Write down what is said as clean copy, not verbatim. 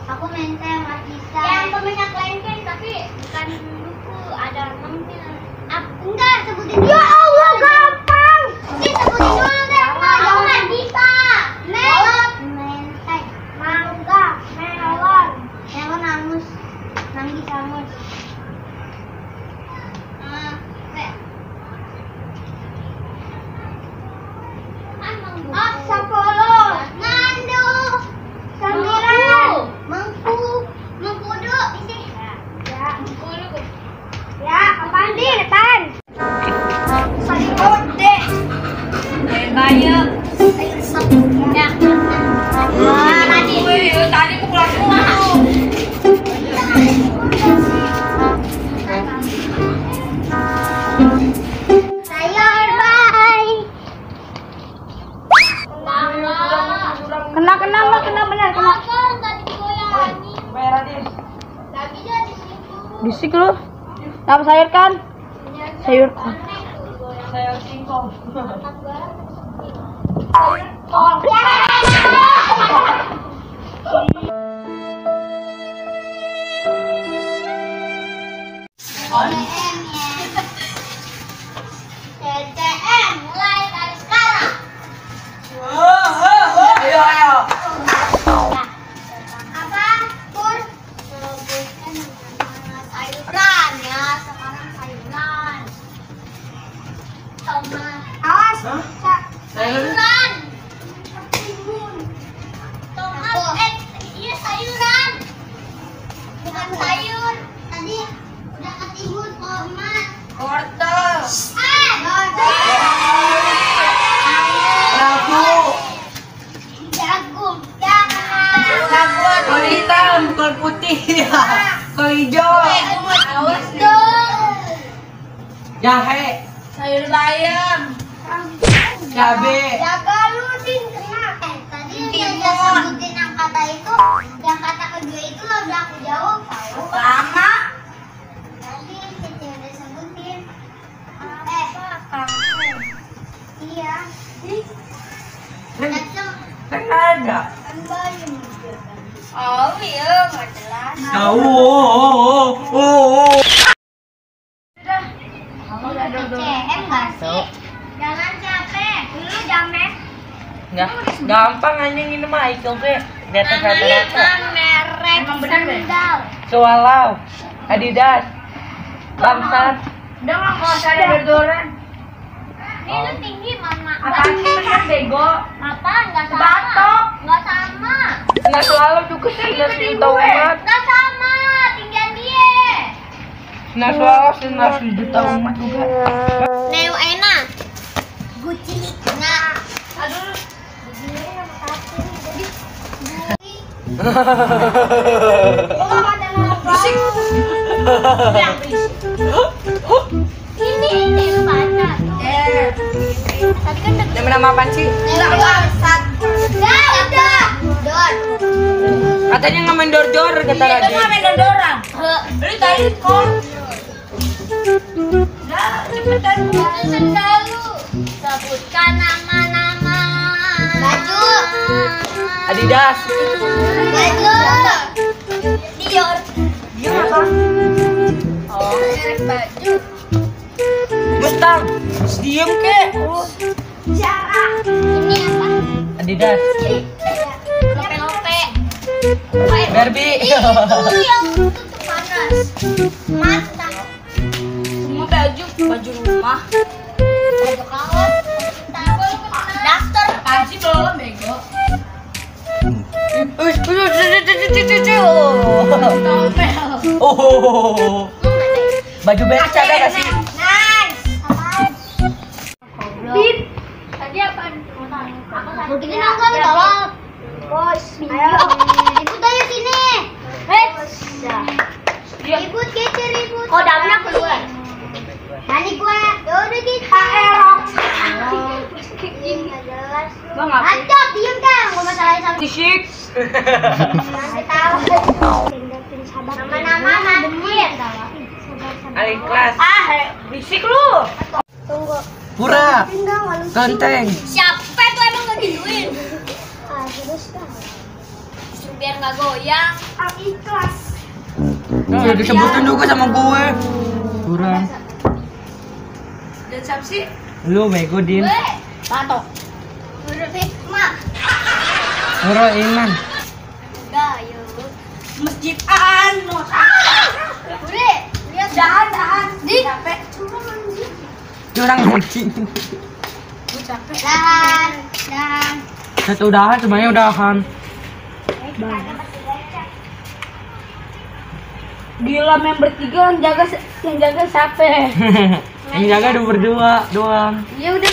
Aku menteng Markisa. Yang peminat lengkeng tapi bukan buku ada namanya. Enggak sebutin. Ya Allah gampang. Sebutin dulu deh. Aku nggak bisa. Melon, menteng, mangga, melon. Melon angus, manggis angus. Sapolo, Nando, Samira, Mengkudu, isi. Ya, Mengkudu. Ya, kapan di depan? Sayur kode. Banyak. Sayur sop. Ya. Tadi pukul aku. Bisik lu. Apa sayur kan? Sayur kol. Sayur singkong. TTM mulai dari sekarang. Ayo. Apa? Pur. Sayuran ya, sekarang sayuran. Tomat. Awas. Sayuran. Timun. Tomat. Iya sayuran. Bukan sayur. Tadi udah ketimun tomat. Wortel. Jagung. Kol hitam, kol putih, kol hijau. Awas dong. Jahe. Sayur bayam. Cabe. Jaga lu din kena. Tadi udah sebutin yang kata itu, yang kata kedua itu lo udah aku jawab tahu. Lama. Tadi Cici udah sebutin. Iya. Kan ada. Kan bayam. Oh iya, nggak jelas. Kamu udah CM nggak sih? Jangan capek. Dulu jamet. Nggak, gampang aja ini mah coba. Di atas rata-rata. Merek sandal. Sualau, Adidas, Bangsat. Udah nggak mau saya berdoran. Ini lu tinggi mama. Apaan sih bener bego? Apa? Nggak sama. Batok. Nggak sama. Nggak selalu juga sih nggak juta umat. Nggak sama. Tinggian dia. Nggak selalu sih nggak juta umat juga. Neo enak. Gucci. Nah. Aduh. Bisik. Ini lu baca. Tadi kan Nama apaan sih? udah. Dor. Katanya nggak main dor-dor kata Raden. Itu main dor-doran. Lu tadi kok. Dah, cepetan sendal lu. Sebutkan nama-nama. Baju. Adidas. Baju. Dior. Dior apa? Oh, merek baju. Mustang. Diem kek. Zara. Ini apa? Adidas. Lope-lope. Barbie. Itu yang tutup panas. Mata. Semua baju rumah. Baju kaos. Daster. Apaan sih belum bego? Oh. Baju beca ada gak sih? Nice. Nama-nama Nadir. Alik kelas. Bisik lu. Tunggu. Pura. Ganteng. Siapa tuh emang nggak gituin? Terus dah. Biar nggak goyang. Ikhlas. Udah disebutin juga sama gue. Pura. Dan siapa sih? Lu bego Din. Tato. Udah Hikmah. Pura Iman. Udah yuk. Masjid Anur. Udah. Lihat dahan. Di. Capek. Curang anjing. Dahan. Satu udahan semuanya udahan. Gila main bertiga yang jaga siapa? Yang jaga udah berdua doang. Ya udah.